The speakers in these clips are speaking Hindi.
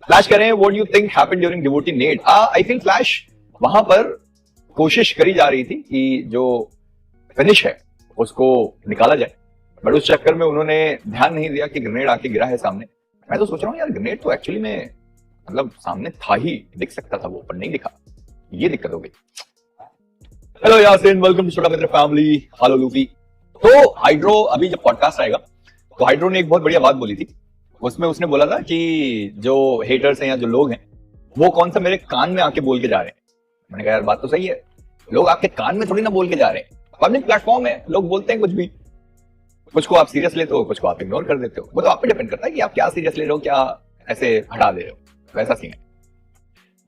फ्लैश करें what you think happened during devotee net. I think flash वहां पर कोशिश करी जा रही थी कि जो फिनिश है उसको निकाला जाए, बट उस चक्कर में उन्होंने ध्यान नहीं दिया कि ग्रेनेड आके गिरा है सामने। मैं तो सोच रहा हूँ यार ग्रेनेड तो एक्चुअली में मतलब सामने था ही, दिख सकता था वो, पर नहीं दिखा, ये दिक्कत हो गई। हेलो यासिन, वेलकम टू छोटा मित्र फैमिली। Hello Luffy. तो हाइड्रो अभी जब पॉडकास्ट आएगा तो हाइड्रो ने एक बहुत बढ़िया बात बोली थी। उसमें उसने बोला था कि जो हेटर्स हैं या जो लोग हैं वो कौन सा मेरे कान में आके बोल के जा रहे हैं। मैंने कहा यार बात तो सही है, लोग आपके कान में थोड़ी ना बोल के जा रहे हैं, पब्लिक प्लेटफॉर्म है, लोग बोलते हैं कुछ भी, कुछ को आप सीरियस लेते हो, कुछ को आप इग्नोर कर देते हो। वो तो आप पे डिपेंड करता है कि आप क्या सीरियस ले रहे हो, क्या ऐसे हटा दे रहे हो, वैसा सीन है।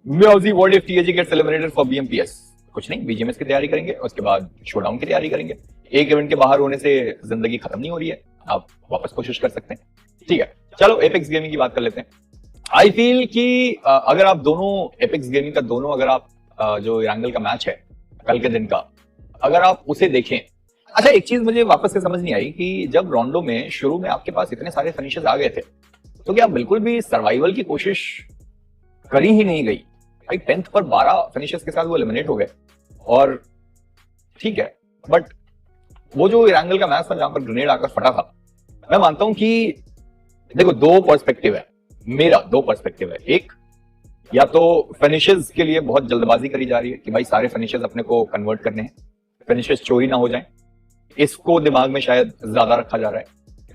Music what if TAG gets eliminated for BMPS. कुछ नहीं, बीजीएमएस की तैयारी करेंगे, उसके बाद शोडाउन की तैयारी करेंगे। एक इवेंट के बाहर होने से जिंदगी खत्म नहीं हो रही है, आप वापस कोशिश कर सकते हैं। ठीक है, चलो एपेक्स गेमिंग की बात कर लेते हैं। आई फील कि अगर आप दोनों एपेक्स गेमिंग का दोनों अगर आप जो इरांगल का मैच है कल के दिन का, अगर आप उसे देखें। अच्छा, एक चीज मुझे वापस से समझ नहीं आई कि जब राउंडो में शुरू में आपके पास इतने सारे फिनिशेस आ गए थे तो क्या बिल्कुल भी सर्वाइवल की कोशिश करी ही नहीं गई? भाई 10th पर 12 फिनिशेस के साथ वो एलिमिनेट हो गए, और ठीक है, बट वो जो इरांगल का मैच था जहां पर ग्रेनेड आकर फटा था, मैं मानता हूं कि देखो दो पर्सपेक्टिव है, मेरा दो पर्सपेक्टिव है। एक, या तो फिनिशेस के लिए बहुत जल्दबाजी करी जा रही है कि भाई सारे फिनिशेस अपने को कन्वर्ट करने हैं, फिनिशेस चोरी ना हो जाएं, इसको दिमाग में शायद ज्यादा रखा जा रहा है।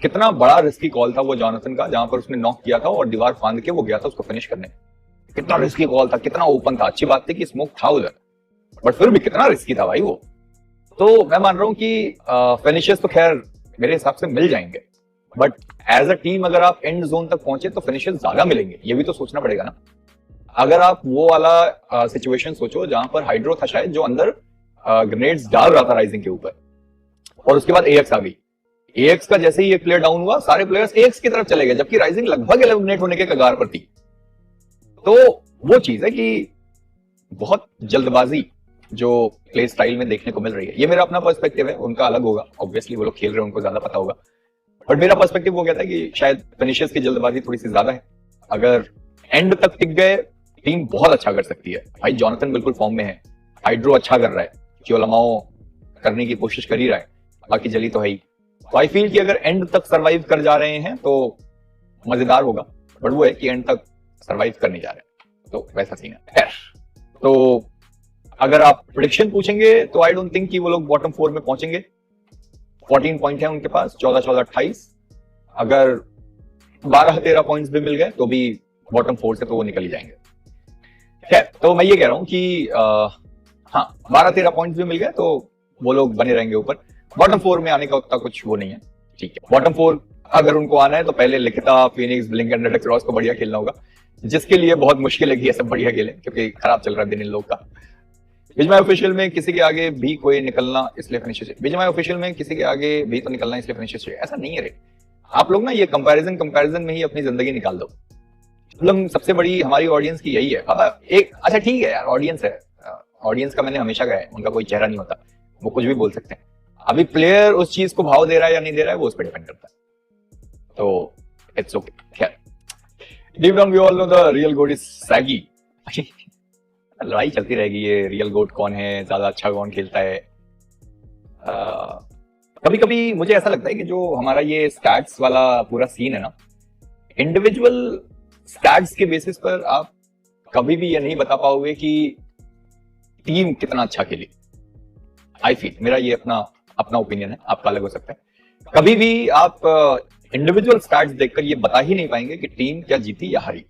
कितना बड़ा रिस्की कॉल था वो जॉनथन का, जहां पर उसने नॉक किया था और दीवार फांद के वो गया था उसको फिनिश करने। कितना रिस्की कॉल था, कितना ओपन था। अच्छी बात थी कि स्मोक था उधर, बट फिर भी कितना रिस्की था भाई वो। तो मैं मान रहा हूं कि फिनिशेस तो खैर मेरे हिसाब से मिल जाएंगे, बट एज अ टीम अगर आप एंड जोन तक पहुंचे तो फिनिशेस ज्यादा मिलेंगे, ये भी तो सोचना पड़ेगा ना। अगर आप वो वाला सिचुएशन सोचो जहां पर हाइड्रो था शायद जो अंदर ग्रेनेड्स डाल रहा था राइजिंग के ऊपर, और उसके बाद एएक्स आ गई। एएक्स का जैसे ही एक प्लेयर डाउन हुआ सारे प्लेयर्स एएक्स की तरफ चले गए, जबकि राइजिंग लगभग एलिमिनेट होने के कगार पर थी। तो वो चीज है कि बहुत जल्दबाजी जो प्ले स्टाइल में देखने को मिल रही है। ये मेरा अपना पर्सपेक्टिव है, उनका अलग होगा, ऑब्वियसली वो लोग खेल रहे हैं, उनको ज्यादा पता होगा, बट मेरा पर्सपेक्टिव वो कहता है कि शायद फिनिशर्स की जल्दबाजी थोड़ी सी ज्यादा है। अगर एंड तक टिक गए टीम बहुत अच्छा कर सकती है। भाई जॉनथन बिल्कुल फॉर्म में है, हाइड्रो अच्छा कर रहा है, क्योलमाओ करने की कोशिश कर ही रहा है, बाकी जली तो है ही। तो आई फील कि अगर एंड तक सर्वाइव कर जा रहे हैं तो मजेदार होगा, बट वो है कि एंड तक सर्वाइव कर नहीं जा रहे, तो वैसा सीन है। तो अगर आप प्रेडिक्शन पूछेंगे तो आई डोंट थिंक कि वो लोग बॉटम 4 में पहुंचेंगे। 14 पॉइंट है उनके पास, 14-14, 28। अगर 12-13 पॉइंट्स भी मिल गए तो भी बॉटम 4 से तो वो निकल ही जाएंगे। खैर, तो मैं ये कह रहा हूं कि हाँ 12-13 पॉइंट्स भी मिल गए तो वो लोग बने रहेंगे ऊपर। बॉटम 4 में आने का उतना कुछ वो नहीं है। ठीक है, बॉटम 4 अगर उनको आना है तो पहले लिखिता, Phoenix, blink and red cross को बढ़िया खेलना होगा, जिसके लिए बहुत मुश्किल है कि ये सब बढ़िया खेले क्योंकि खराब चल रहा है दिन इन लोग का। बीजीएमआई ऑफिशियल में किसी के आगे भी कोई निकलना इसलिए फिनिशेस है, बीजीएमआई ऑफिशियल में किसी के आगे भी तो निकलना इसलिए फिनिशेस है, ऐसा नहीं है रे। आप लोग ना ये कंपैरिजन में ही अपनी जिंदगी निकाल दो। मतलब सबसे बड़ी हमारी ऑडियंस की यही है। एक अच्छा ठीक है यार, ऑडियंस है, ऑडियंस का मैंने हमेशा कहा है उनका कोई चेहरा नहीं होता, वो कुछ भी बोल सकते हैं। अभी प्लेयर उस चीज को भाव दे रहा है या नहीं दे रहा है वो उस पर डिपेंड करता है, तो इट्स ओके। खैर, deep down we all know the real goat is Saggy. लड़ाई चलती रहेगी, ये रियल गोट कौन है, ज्यादा अच्छा कौन खेलता है। कभी कभी मुझे ऐसा लगता है कि जो हमारा ये स्टैट्स वाला पूरा सीन है ना, इंडिविजुअल स्टैट्स के बेसिस पर आप कभी भी ये नहीं बता पाओगे कि टीम कितना अच्छा खेली। आई फील, मेरा ये अपना ओपिनियन है, आपका अलग हो सकता है। कभी भी आप इंडिविजुअल स्टैट्स देखकर ये बता ही नहीं पाएंगे कि टीम क्या जीती या हारी।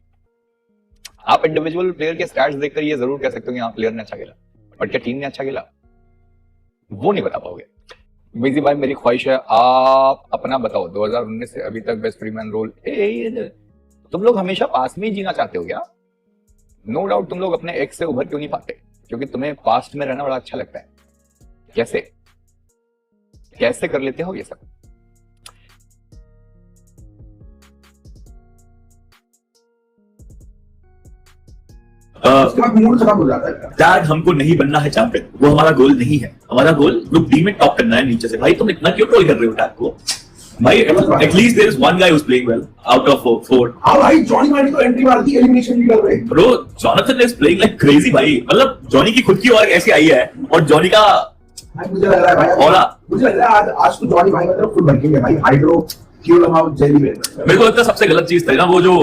आप इंडिविजुअल प्लेयर के स्टैट्स देखकर ये जरूर कह सकते हो कि हाँ प्लेयर ने अच्छा खेला, बट क्या टीम ने अच्छा खेला वो नहीं बता पाओगे। बिजी भाई, मेरी ख्वाहिश है आप अपना बताओ, 2019 से अभी तक बेस्ट फ्रीमैन रोल। तुम लोग हमेशा पास में ही जीना चाहते हो क्या? नो डाउट तुम लोग अपने एक्स से उभर क्यों नहीं पाते, क्योंकि तुम्हें पास्ट में रहना बड़ा अच्छा लगता है। कैसे कर लेते हो ये सब? मूड खराब हो जाता है। डैड, हमको नहीं बनना है चैंपियन, वो हमारा गोल नहीं है। हमारा गोल ग्रुप डी में टॉप करना है नीचे से। भाई तुम इतना क्यों ट्रोल कर रहे हो डैड को? भाई at least there is one guy who's playing well out of four. हाँ भाई, जॉनी मार्टिन तो एंट्री मार दी एलिमिनेशन लीडर में। Bro, Jonathan is playing like crazy भाई, मतलब जॉनी की खुद की और ऐसी आई है और जॉनी का भाई मुझे लग रहा है भाई, और मुझे लग रहा है आज तो जॉनी भाई मतलब फुल बनके भाई, हाइड्रो क्यों लगा जेली में। मेरे को लगता है सबसे गलत चीज था ना वो जो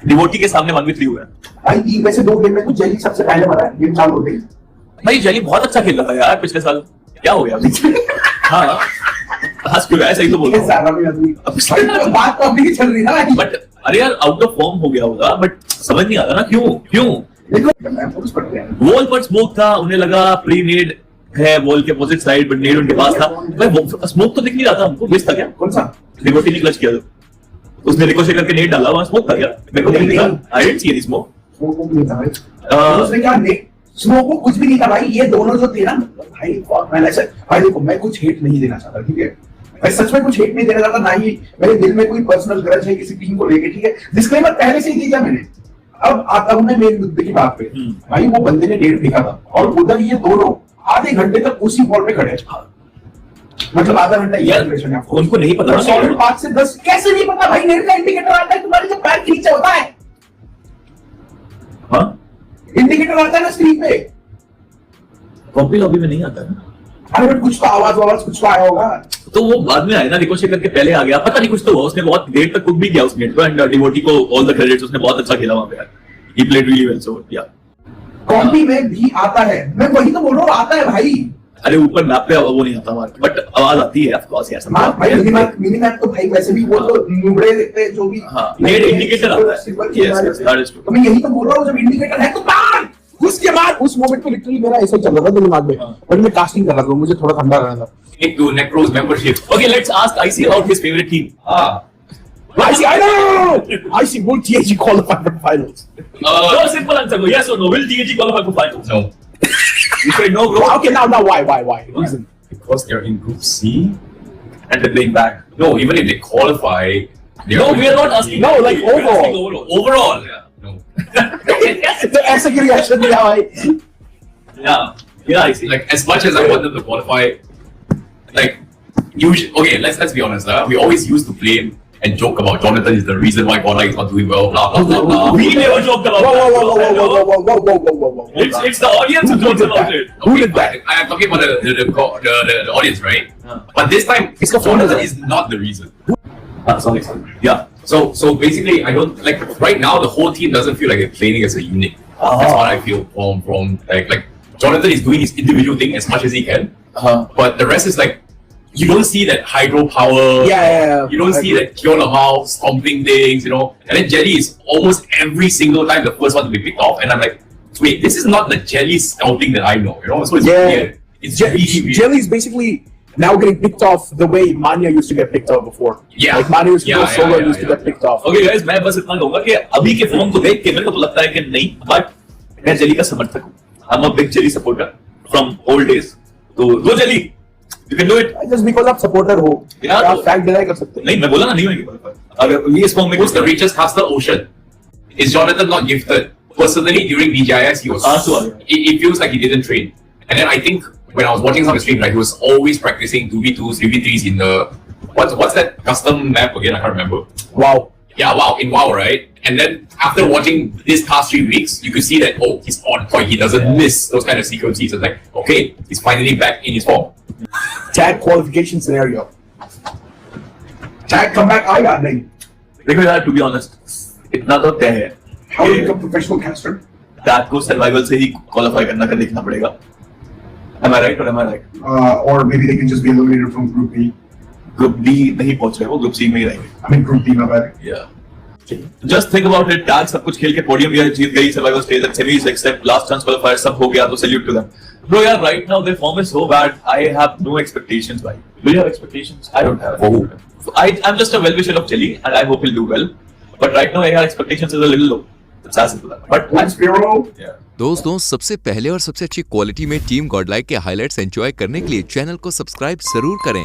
डिवोटी के सामने 1v3 हुआ है भाई। 3 में से 2 गेम में तो जेली सबसे पहले मरा है, गेम चालू हो गई। भाई। जेली बहुत अच्छा खेल रहा था यार पिछले साल, क्या हो गया अभी? हाँ हंस क्यों रहा है, सही तो बोल रहा हूँ। सारा भी आदमी भाई, बात तो अभी की चल रही है ना। बट अरे यार आउट ऑफ फॉर्म हो गया होगा, बट समझ नहीं आता ना क्यों देखो मैं फोकस पड़ गया। वॉल पर स्मोक था, उन्हें लगा प्री नेड है वॉल के अपोजिट साइड, बट नेड उनके पास था। भाई स्मोक तो दिख नहीं रहा था हमको, मिस था क्या? कौन सा? डिवोटी ने क्लच किया, उसने रिकोशेट करके नेड डाला, वहां स्मोक था क्या? मेरे को नहीं दिखा, I didn't see any smoke. Smoke को नहीं था भाई, उसने क्या स्मोक को कुछ भी नहीं था भाई। ये दोनों जो थे ना भाई, मैंने ऐसे भाई देखो, मैं कुछ हेट नहीं देना चाहता, ठीक है? मैं सच में कुछ हेट नहीं देना चाहता, ना ही मेरे दिल में कोई पर्सनल ग्रज है किसी टीम को लेके, ठीक है? डिस्क्लेमर पहले से ही दिया मैंने। अब आता हूं मैं मेन मुद्दे की बात पे। भाई वो बंदे ने डेट देखा था और उधर ये दोनों आधे घंटे तक उसी बॉल पे खड़े, मतलब आधा घंटा यार उनको नहीं पता ना, 5 से 10 कैसे नहीं पता भाई? नेट का इंडिकेटर आता है तुम्हारे, जो पैर खींचा होता है, हाँ इंडिकेटर आता है ना स्क्रीन पे। कॉपी लॉबी में नहीं आता ना। अरे बट कुछ तो आवाज कुछ तो आया होगा, तो वो बाद में आया ना, रिकोशेट करके पहले आ गया, पता नहीं कुछ तो हुआ। उसने बहुत देर तक कुक भी किया उस नेट को, एंड डिवोटी को ऑल द क्रेडिट्स, उसने बहुत अच्छा खेला वहां पे यार, ही प्लेड रियली वेल। सो या कॉपी में भी आता है, मैं वही तो बोल रहा हूँ, आता है भाई। अरे ऊपर मैप पे वो नहीं आता हमारे, बट आवाज आती है ऑफ कोर्स यार। हाँ भाई, मिनी मैप तो भाई वैसे भी वो तो नुबड़े देखते हैं जो भी। हाँ नेट इंडिकेटर आता है, तो मैं यही तो बोल रहा हूँ, जब इंडिकेटर है तो मार। उसके बाद उस मोमेंट पे लिटरली मेरा ऐसा चल रहा था दिमाग में, बट मैं कास्टिंग कर रहा था, मुझे थोड़ा ठंडा रहना था। into Necro's membership. Okay, let's ask IC about his favorite team. IC will THG qualify for finals? No simple answer. Go yes or no. Will THG qualify for finals? No, You say no, bro. Okay, now why? Reason? because they're in Group C. And they're playing back. No, even if they qualify, No, we are not asking. No, like We're overall. asking overall. Yeah, no. तो ऐसा क्यों रिएक्शन दिया भाई? Yeah, I see. Like as much as I want them to qualify, like usually, okay, let's be honest. We always used to blame and joke about Jonathan is the reason why Godlike is not doing well. Blah blah blah blah. We never joked about that. Whoa. It's the audience who jokes about it. Who did that? I am talking about the audience, right? But this time, Iska phone Jonathan is not the reason. Sorry. Yeah. So basically, I don't like right now. The whole team doesn't feel like they're playing as a unit. That's what I feel from like Jonathan is doing his individual thing as much as he can, but the rest is like you don't see that hydro power. Yeah. You don't see that Kyo Lamau stomping things, you know. And then Jelly is almost every single time the first one to be picked off, and I'm like, wait, this is not the Jelly scouting that I know, you know. So it's weird. It's really weird. Jelly's basically now getting picked off the way Mania used to get picked off before. Yeah. Like Mania used to go solo, used to get picked off. Okay guys, मैं बस इतना कहूँगा कि अभी के फॉर्म को देख के मेरे को तो लगता है कि नहीं, बट मैं जेली का समर्थक हूँ। I'm a big Jelly supporter from old days. तो go Jelly, you can do it. Just because आप supporter हो, यार, आप fact deny कर सकते हैं। नहीं मैं बोला ना नहीं होगी। अगर ये इस फॉर्म में Who's the richest caster? Ocean. Is Jonathan not gifted? Personally, during DJIS, he was. It feels like he didn't train. And then I think when I was watching some of the stream, like he was always practicing 2v2s, 3v3s in the what's that custom map again? I can't remember. Wow. Yeah, wow, in WoW, right? And then after watching this past 3 weeks, you could see that he's on point. He doesn't miss those kind of sequences. It's like, okay, he's finally back in his form. Tag qualification scenario. Tag comeback आएगा नहीं? देखो यार, to be honest, इतना तो तय है। How to become professional caster? Tag को सर्वाइवल से ही क्वालिफाई करना का देखना पड़ेगा। Am I right or am I right? Or maybe they can just be eliminated from Group B. Group D नहीं पहुंच रहे, वो ग्रुप सी में ही रहेंगे। I mean Group D, my bad. Yeah. Just think about it. TAG सब कुछ खेल के पोडियम भी जीत गई, सर्वाइवल स्टेज तक semis except last chance qualifier सब हो गया, तो सैल्यूट टू देम। Bro, यार right now their form is so bad. I have no expectations, bhai. Do you have expectations? I don't have. I'm just a well-wisher of Jelly, and I hope he'll do well. But right now, our expectations is a little low. It's as simple as that. But One Spiro. Yeah. दोस्तों, सबसे पहले और सबसे अच्छी क्वालिटी में टीम गॉडलाइक के हाइलाइट्स एंजॉय करने के लिए चैनल को सब्सक्राइब जरूर करें।